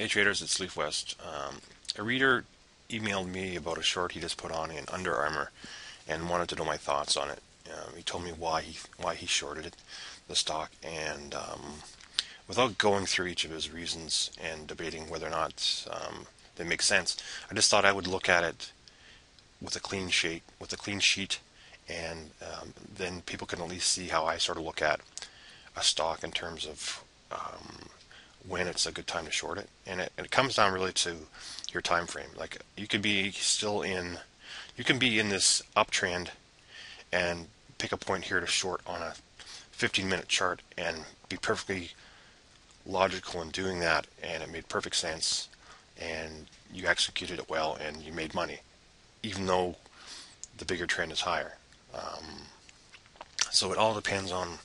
Hey traders, it's Leaf West. A reader emailed me about a short he just put on in Under Armour and wanted to know my thoughts on it. He told me why he shorted it, the stock, and without going through each of his reasons and debating whether or not they make sense, I just thought I would look at it with a clean sheet, and then people can at least see how I sort of look at a stock in terms of when it's a good time to short it, and it comes down really to your time frame. Like you can be in this uptrend and pick a point here to short on a 15-minute chart and be perfectly logical in doing that, and it made perfect sense, and you executed it well, and you made money, even though the bigger trend is higher. So it all depends on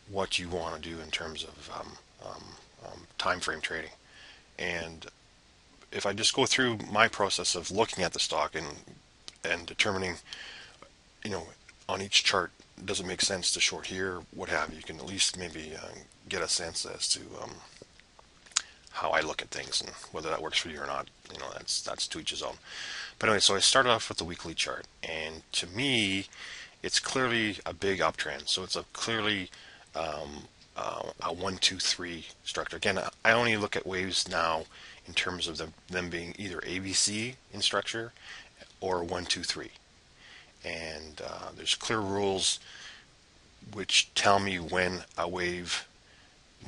what you want to do in terms of time frame trading. And if I just go through my process of looking at the stock and determining, you know, on each chart, does it make sense to short here, what have you, you can at least maybe get a sense as to how I look at things and whether that works for you or not. That's to each his own. But anyway, so I started off with the weekly chart, and to me, it's clearly a big uptrend. So it's a clearly a 1, 2, 3 structure. Again, I only look at waves now in terms of them being either ABC in structure or 1, 2, 3. And there's clear rules which tell me when a wave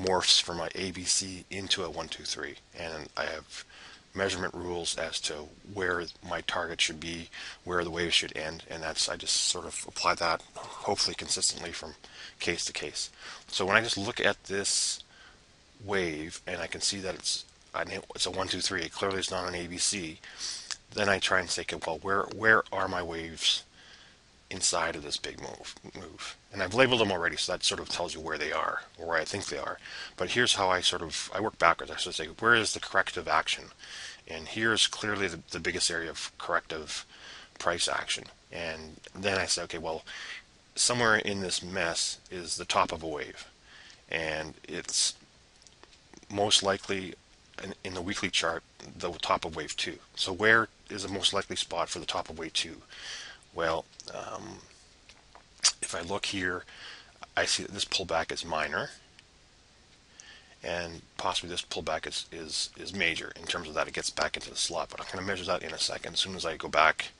morphs from my ABC into a 1, 2, 3, and I have measurement rules as to where my target should be, where the wave should end, and I just sort of apply that hopefully consistently from case to case. So when I just look at this wave and I can see that it's a 1, 2, 3, it clearly is not an ABC, then I try and say, okay, well, where are my waves inside of this big move? And I've labeled them already, so that sort of tells you where they are, or where I think they are. But here's how I work backwards. I should say, where is the corrective action? And here's clearly the biggest area of corrective price action. And then I say, okay, well, somewhere in this mess is the top of a wave. And it's most likely in the weekly chart, the top of wave 2. So where is the most likely spot for the top of wave 2? Well, if I look here, I see that this pullback is minor, and possibly this pullback is major in terms of that it gets back into the slot. But I'm going to measure that in a second as soon as I go back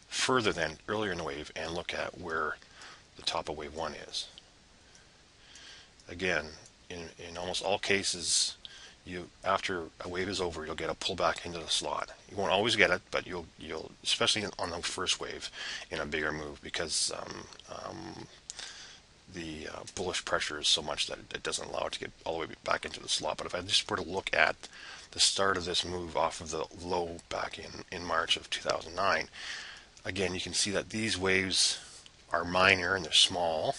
further than earlier in the wave and look at where the top of wave 1 is. Again, in almost all cases, after a wave is over, you'll get a pullback into the slot. You won't always get it, but you'll especially on the first wave in a bigger move, because the bullish pressure is so much that it doesn't allow it to get all the way back into the slot. But if I just were to look at the start of this move off of the low back in March of 2009, again, you can see that these waves are minor and they're small.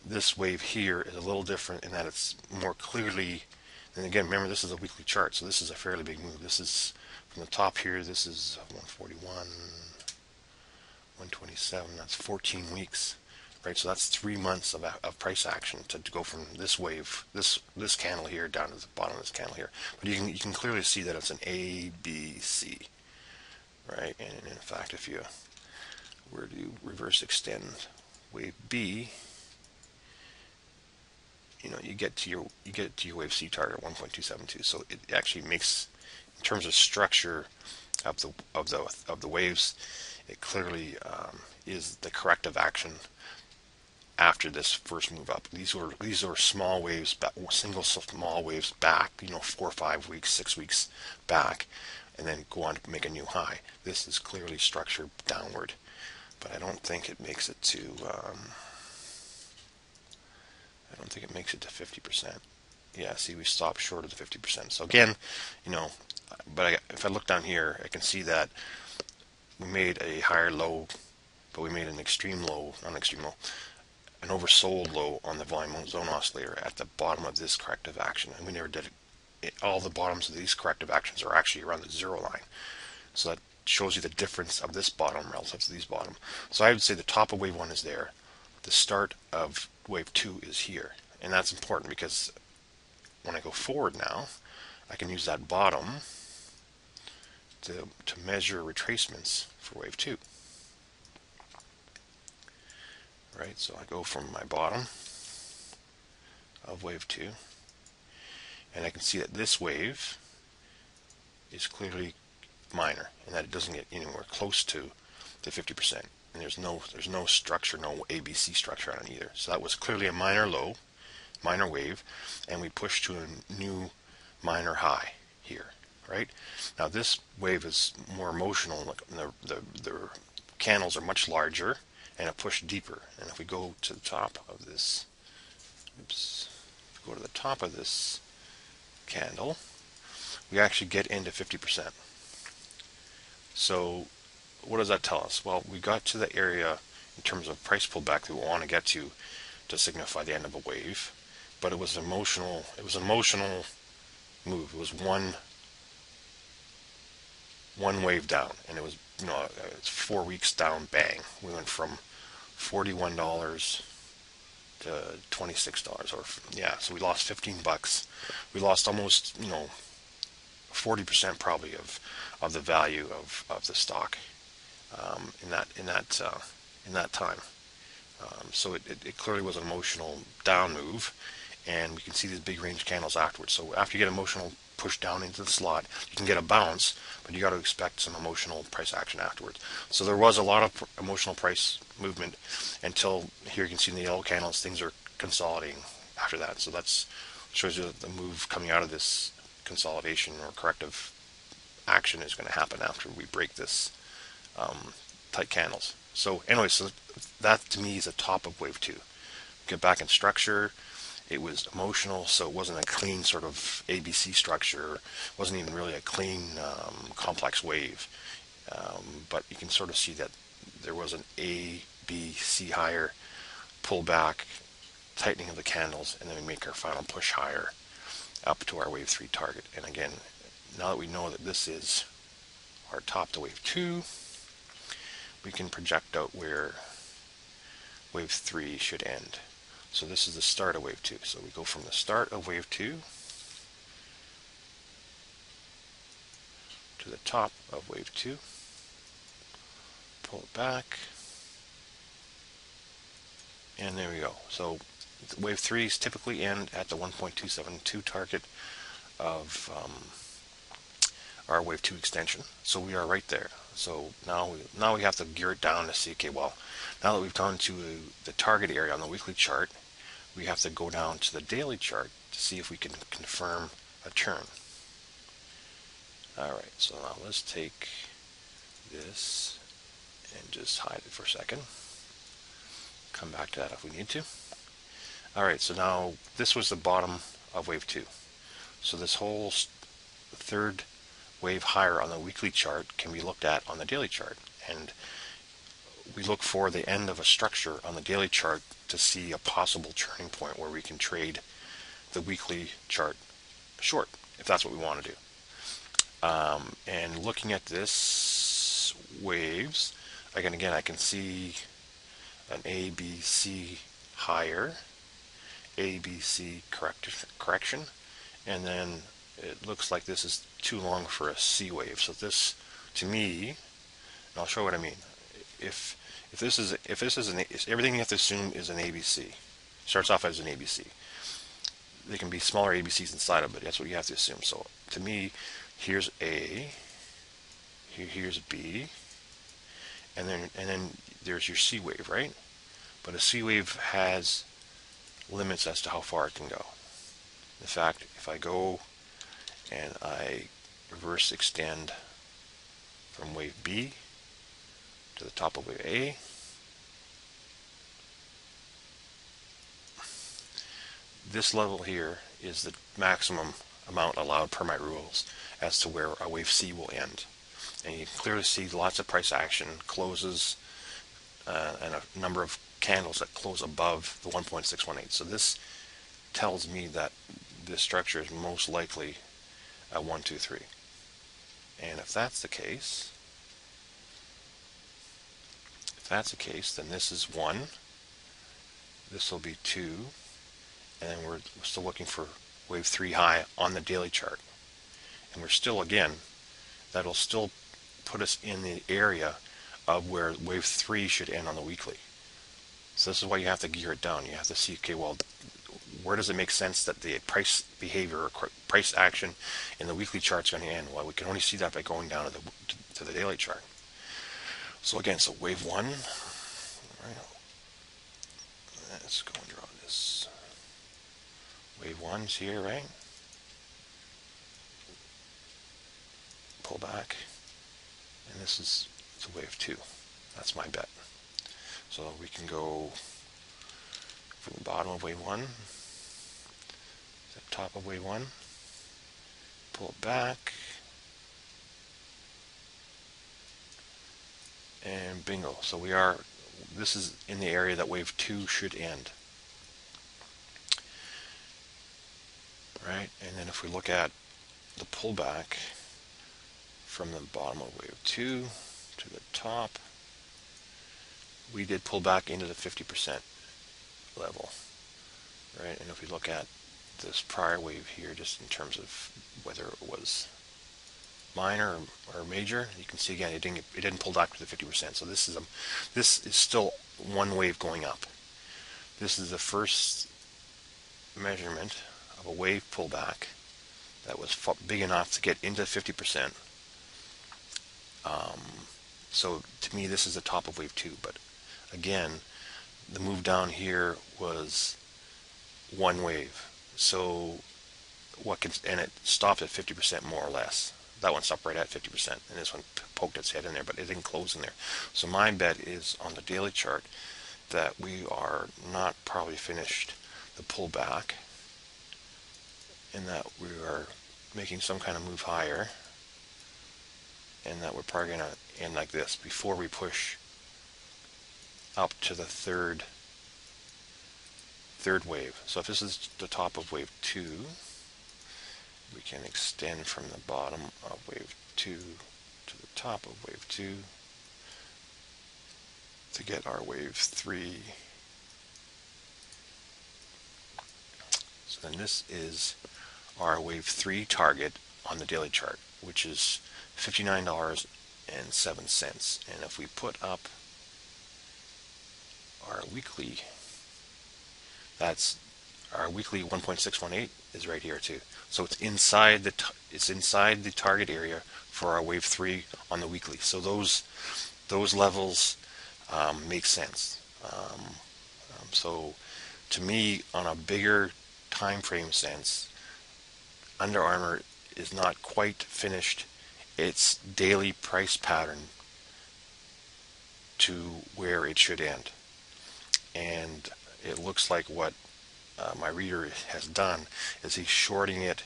This wave here is a little different in that it's more clearly, and again, remember, this is a weekly chart, so this is a fairly big move. This is from the top here, this is 141, 127, that's 14 weeks. Right, so that's 3 months of price action to go from this wave, this candle here, down to the bottom of this candle here. But you can clearly see that it's an A, B, C, right? And in fact, if you were to reverse extend wave B, you get to your wave C target at 1.272. So it actually makes, in terms of structure of the waves, it clearly is the corrective action after this first move up. These are small waves, single small waves back, 4 or 5 weeks, 6 weeks back, and then go on to make a new high. This is clearly structured downward, but I don't think it makes it to 50%. Yeah, see, we stopped short of the 50%. So again, if I look down here, I can see that we made a higher low, but we made an extreme low, not an extreme low, an oversold low on the volume zone oscillator at the bottom of this corrective action, and we never did it. All the bottoms of these corrective actions are actually around the 0 line, so that shows you the difference of this bottom relative to these bottom. So I would say the top of wave 1 is there, the start of wave 2 is here, and that's important because when I go forward now, I can use that bottom to measure retracements for wave 2. Right, so I go from my bottom of wave 2, and I can see that this wave is clearly minor, and that it doesn't get anywhere close to the 50%. And there's no structure, no ABC structure on it either. So that was clearly a minor low, minor wave, and we pushed to a new minor high here. Right now, this wave is more emotional. The candles are much larger, and it pushed deeper. And if we go to the top of this, if we go to the top of this candle, we actually get into 50%. So what does that tell us? Well, we got to the area in terms of price pullback that we want to get to signify the end of a wave, but it was emotional. It was an emotional move. It was one wave down, and it was, it's 4 weeks down. Bang, we went from $41 to $26, or yeah, so we lost $15. We lost almost 40% probably of the value of the stock in that time. So it clearly was an emotional down move, and we can see these big range candles afterwards. So after you get emotional push down into the slot, you can get a bounce, but you got to expect some emotional price action afterwards. So there was a lot of emotional price movement until here you can see in the yellow candles things are consolidating after that. So that's shows you that the move coming out of this consolidation or corrective action is going to happen after we break this tight candles. So anyway, so that to me is the top of wave 2. Get back in structure. It was emotional, so it wasn't a clean sort of ABC structure. It wasn't even really a clean complex wave. But you can sort of see that there was an A, B, C higher pullback, tightening of the candles, and then we make our final push higher up to our wave 3 target. And again, now that we know that this is our top to wave 2, we can project out where wave 3 should end. So this is the start of wave 2. So we go from the start of wave 2 to the top of wave 2, pull it back, and there we go. So wave 3s typically end at the 1.272 target of our wave 2 extension. So we are right there. So now we have to gear it down to see, okay, well, now that we've gone to the target area on the weekly chart, we have to go down to the daily chart to see if we can confirm a turn. Alright, so now let's take this and just hide it for a second. Come back to that if we need to. Alright, so now this was the bottom of wave 2. So this whole third wave higher on the weekly chart can be looked at on the daily chart, and we look for the end of a structure on the daily chart to see a possible turning point where we can trade the weekly chart short, if that's what we want to do. And looking at this waves, again I can see an A, B, C higher, A, B, C correction, and then it looks like this is too long for a C wave. So this, to me, and I'll show what I mean. If everything you have to assume is an ABC, starts off as an ABC. There can be smaller ABCs inside of it. That's what you have to assume. So to me, here's A, here's B, and then there's your C wave, right? But a C wave has limits as to how far it can go. In fact, if I go and I reverse extend from wave B to the top of wave A, this level here is the maximum amount allowed per my rules as to where a wave C will end. And you can clearly see lots of price action, closes, and a number of candles that close above the 1.618. So this tells me that this structure is most likely a 1, 2, 3. And if that's the case, then this is 1, this will be 2, and then we're still looking for wave 3 high on the daily chart. And we're still, again, that'll still put us in the area of where wave 3 should end on the weekly. So this is why you have to gear it down. You have to see, okay, well, where does it make sense that the price behavior or price action in the weekly chart is going to end? Well, we can only see that by going down to the daily chart. So again, so wave 1, right, let's go and draw this. Wave 1's here, right? Pull back, and this is the wave 2. That's my bet. So we can go from the bottom of wave 1 to the top of wave 1, pull it back, and bingo. So this is in the area that wave 2 should end. Right? And then if we look at the pullback from the bottom of wave 2 to the top, we did pull back into the 50% level, right? And if we look at this prior wave here, just in terms of whether it was minor or major, you can see again it didn't pull back to the 50%. So this is still one wave going up. This is the first measurement of a wave pullback that was big enough to get into 50%. So to me, this is the top of wave 2. But again, the move down here was one wave. So and it stopped at 50% more or less. That one stopped right at 50%, and this one poked its head in there, but it didn't close in there. So my bet is on the daily chart that we are not probably finished the pullback, and that we are making some kind of move higher, and that we're probably going to end like this before we push up to the third wave. So if this is the top of wave 2, we can extend from the bottom of wave 2 to the top of wave 2 to get our wave 3. So then this is our wave 3 target on the daily chart, which is $59.07. And if we put up our weekly, that's our weekly 1.618 is right here too. So it's inside the target area for our wave 3 on the weekly. So those levels make sense. So to me, on a bigger time frame sense, Under Armour is not quite finished its daily price pattern to where it should end. And it looks like what my reader has done is he's shorting it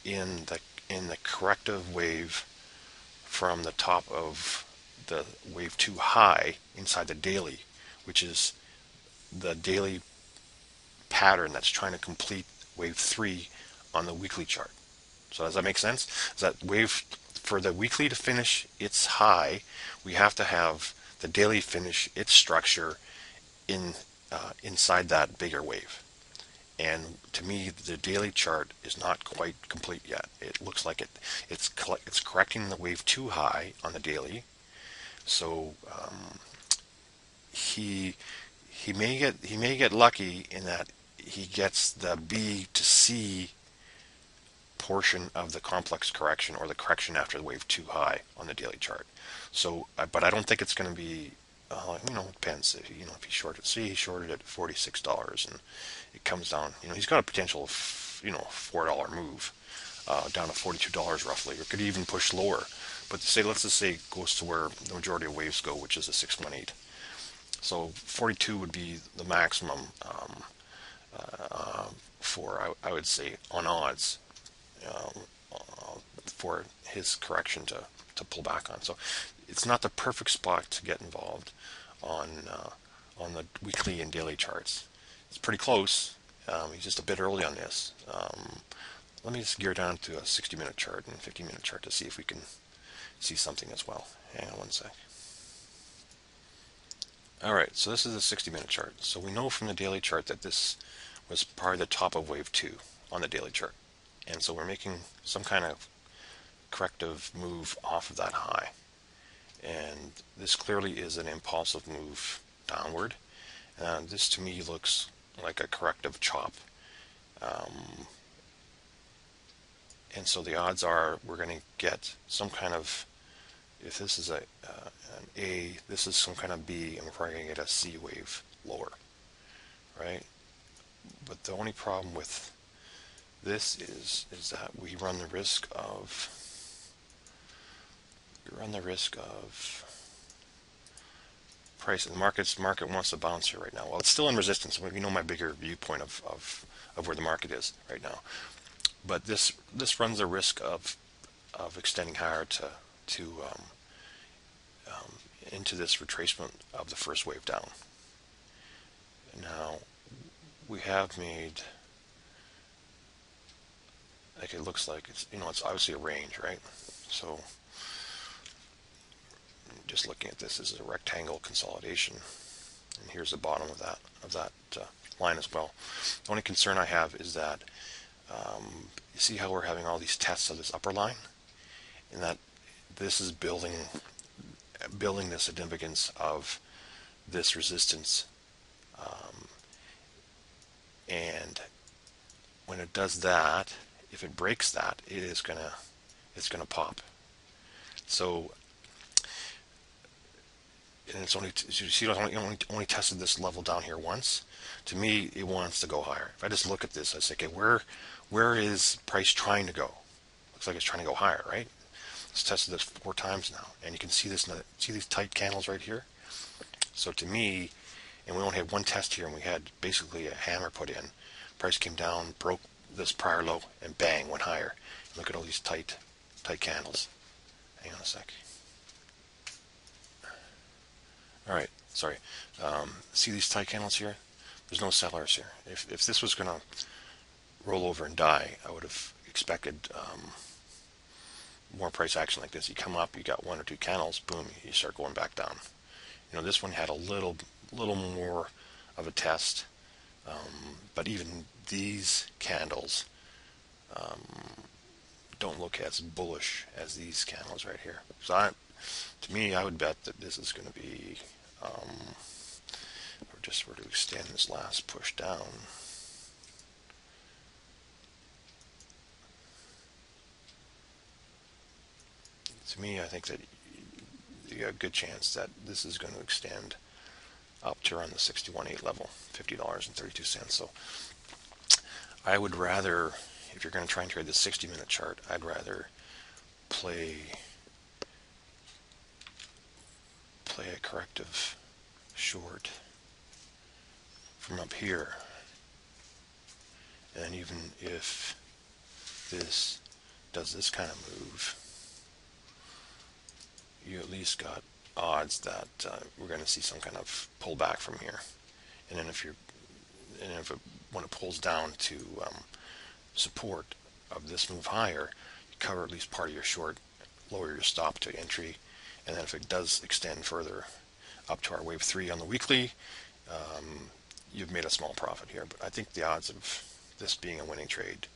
in the corrective wave from the top of the wave 2 high inside the daily, which is the daily pattern that's trying to complete wave 3 on the weekly chart. So does that make sense? Is that wave, for the weekly to finish its high, we have to have the daily finish its structure inside that bigger wave. And to me, the daily chart is not quite complete yet. It looks like it's correcting the wave 2 high on the daily. So he may get lucky in that he gets the B to C portion of the complex correction, or the correction after the wave 2 high on the daily chart. So, but I don't think it's going to be. It depends. If he shorted, he shorted at $46, and it comes down. He's got a potential, $4 move down to $42 roughly, or could even push lower. But let's just say it goes to where the majority of waves go, which is a 618. So 42 would be the maximum for, I would say, on odds for his correction to pull back on. So it's not the perfect spot to get involved on the weekly and daily charts. It's pretty close. He's just a bit early on this. Let me just gear down to a 60-minute chart and 50-minute chart to see if we can see something as well. Hang on one sec. Alright, so this is a 60-minute chart. So we know from the daily chart that this was probably the top of wave 2 on the daily chart. And so we're making some kind of corrective move off of that high. And this clearly is an impulsive move downward. And this to me looks like a corrective chop. And so the odds are we're going to get some kind of, if this is an A, this is some kind of B, and we're probably going to get a C wave lower, right? But the only problem with this is that we run the risk of price. The market wants to bounce here right now. Well, it's still in resistance. You know my bigger viewpoint of where the market is right now. But this runs the risk of extending higher to into this retracement of the first wave down. Now we have made, like, it looks like it's, it's obviously a range, right? So just looking at this is a rectangle consolidation, and here's the bottom of that line as well. The only concern I have is that you see how we're having all these tests of this upper line, and that this is building the significance of this resistance, and when it does that, if it breaks that, it's gonna pop. So, and it's only, you see, it only tested this level down here once. To me, it wants to go higher. If I just look at this, I say, okay, where is price trying to go? Looks like it's trying to go higher, right? It's tested this 4 times now, and you can see this. See these tight candles right here. So to me, and we only had one test here, and we had basically a hammer put in. Price came down, broke this prior low, and bang, went higher. And look at all these tight candles. Hang on a sec. All right, sorry. See these tight candles here? There's no sellers here. If this was going to roll over and die, I would have expected more price action like this. You come up, you got 1 or 2 candles, boom, you start going back down. This one had a little more of a test, but even these candles don't look as bullish as these candles right here. So to me, I would bet that this is going to be, if we just were to extend this last push down, to me, I think that you got a good chance that this is going to extend up to around the 61.8 level, $50.32. So I would rather, if you're going to try and trade the 60-minute chart, I'd rather play a corrective short from up here, and even if this does this kind of move, you at least got odds that we're going to see some kind of pullback from here. And then when it pulls down to support of this move higher, you cover at least part of your short, lower your stop to entry, and then if it does extend further up to our wave 3 on the weekly, you've made a small profit here. But I think the odds of this being a winning trade,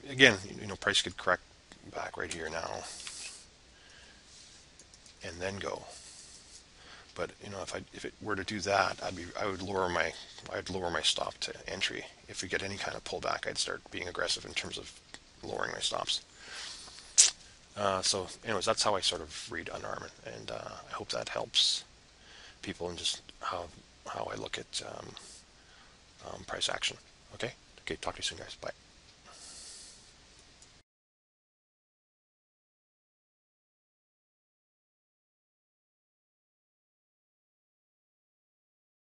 again, price could correct back right here now and then go. But if it were to do that, I would lower my stop to entry. If we get any kind of pullback, I'd start being aggressive in terms of lowering my stops. So anyways, that's how I sort of read Under Armour, and I hope that helps people in just how I look at price action. Okay, talk to you soon, guys. Bye.